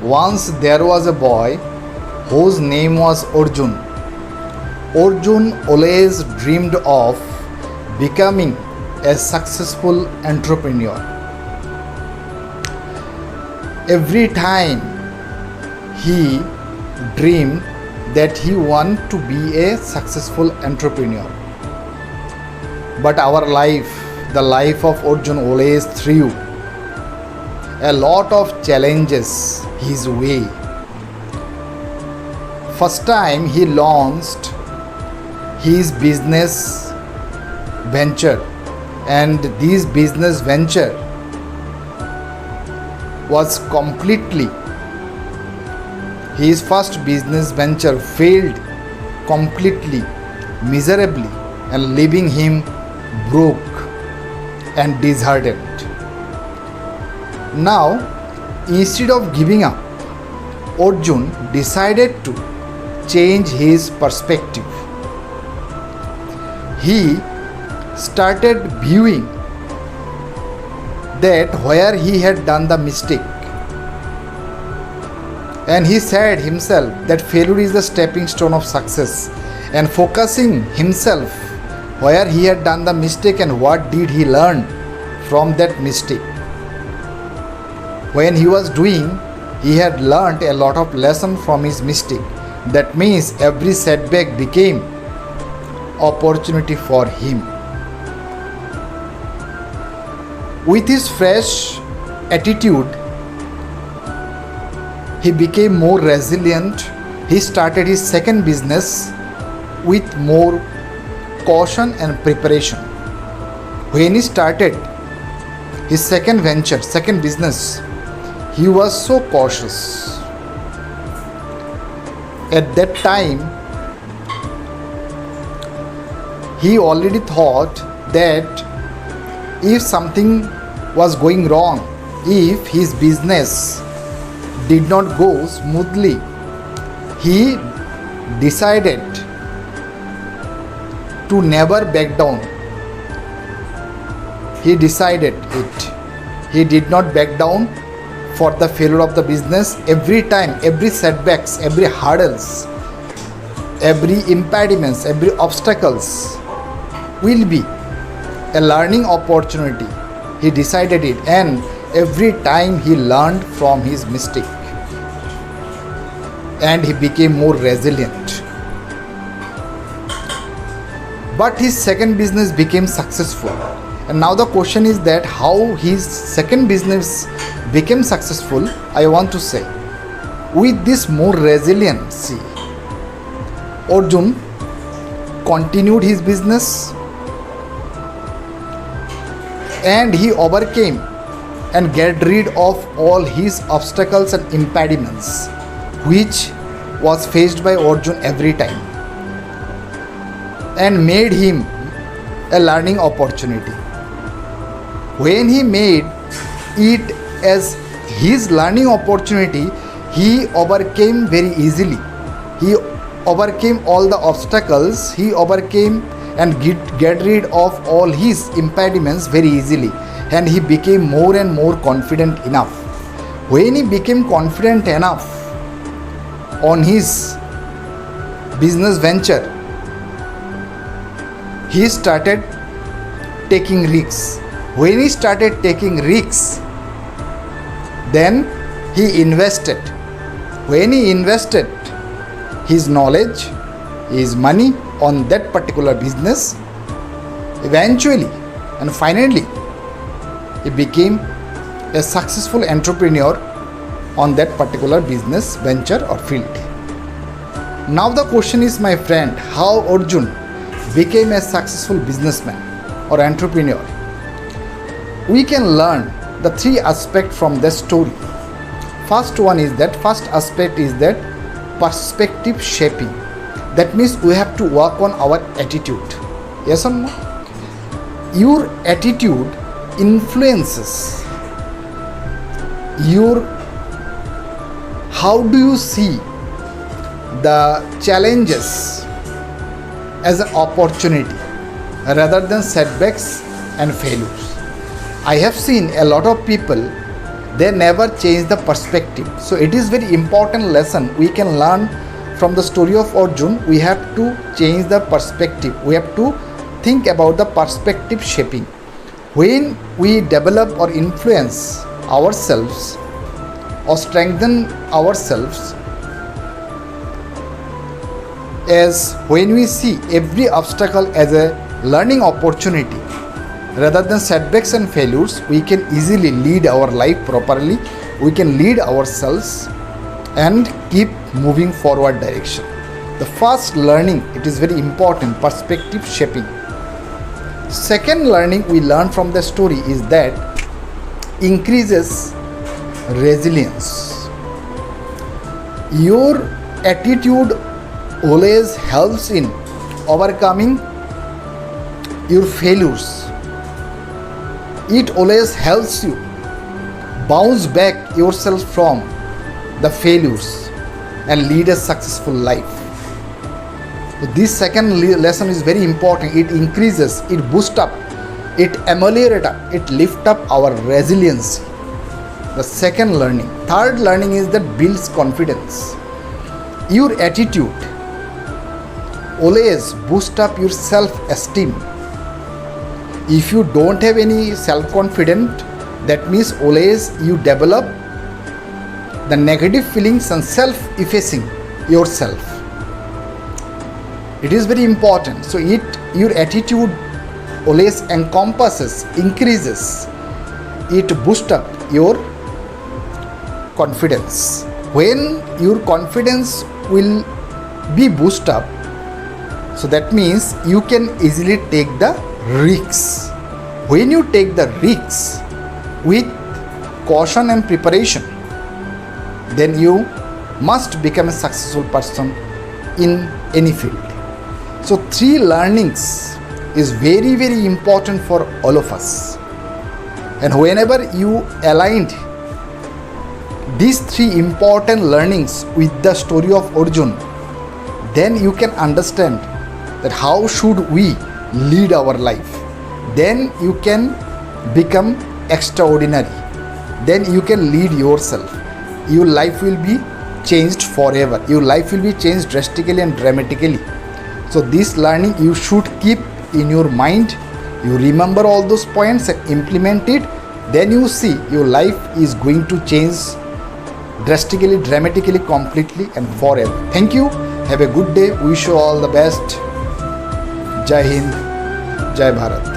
Once there was a boy whose name was Arjun. Arjun always dreamed of becoming a successful entrepreneur. Every time he dreamed that he wanted to be a successful entrepreneur. But our life, the life of Arjun, always threw a lot of challenges his way. First time he launched his business venture, and this business venture was completely, his first business venture failed completely, miserably, and leaving him broke and disheartened. Now, instead of giving up, Arjun decided to change his perspective. He started viewing that where he had done the mistake, and he said himself that failure is the stepping stone of success, and focusing himself where he had done the mistake and what did he learn from that mistake. When he was doing, he had learned a lot of lesson from his mistake. That means every setback became opportunity for him. With his fresh attitude, he became more resilient. He started his second business with more caution and preparation. When he started his second venture, second business, he was so cautious. At that time, he already thought that if something was going wrong, if his business did not go smoothly, he decided to never back down. He decided it. He did not back down for the failure of the business. Every time, every setbacks, every hurdles, every impediments, every obstacles will be a learning opportunity. He decided it, and every time he learned from his mistake, and he became more resilient. But his second business became successful, and now the question is that how his second business became successful. I want to say, with this more resiliency, Arjun continued his business, and he overcame and get rid of all his obstacles and impediments which was faced by Arjun every time, and made him a learning opportunity. When he made it as his learning opportunity, he overcame very easily. He overcame all the obstacles, he overcame and get rid of all his impediments very easily, and he became more and more confident enough. When he became confident enough on his business venture, he started taking risks. When he started taking risks, then he invested. When he invested his knowledge, his money on that particular business, eventually and finally he became a successful entrepreneur on that particular business venture or field. Now the question is, my friend, how Arjun became a successful businessman or entrepreneur? We can learn the three aspects from the story. First aspect is that perspective shaping. That means we have to work on our attitude. Yes or no? Your attitude influences your, how do you see the challenges as an opportunity rather than setbacks and failures. I have seen a lot of people they never change the perspective. So it is very important lesson we can learn from the story of Arjun. We have to change the perspective. We have to think about the perspective shaping. When we develop or influence ourselves or strengthen ourselves, as when we see every obstacle as a learning opportunity rather than setbacks and failures, we can easily lead our life properly. We can lead ourselves and keep moving forward direction. The first learning, it is very important, perspective shaping. Second learning we learn from the story is that increases resilience. Your attitude always helps in overcoming your failures. It always helps you bounce back yourself from the failures and lead a successful life. So this second lesson is very important. It increases, it boosts up, it ameliorates up, it lifts up our resilience. The second learning. Third learning is that builds confidence. Your attitude always boosts up your self-esteem. If you don't have any self-confidence, that means always you develop the negative feelings and self-effacing yourself. It is very important. So your attitude always encompasses, increases, it boosts up your confidence. When your confidence will be boosted up, so that means you can easily take the risks. When you take the risks with caution and preparation, then you must become a successful person in any field. So 3 learnings is very, very important for all of us. And whenever you aligned these 3 important learnings with the story of Arjun, then you can understand that how should we lead our life. Then you can become extraordinary. Then you can lead yourself. Your life will be changed forever. Your life will be changed drastically and dramatically. So this learning you should keep in your mind. You remember all those points and implement it. Then you see your life is going to change drastically, dramatically, completely and forever. Thank you. Have a good day. Wish you all the best. Jai Hind. Jai Bharat.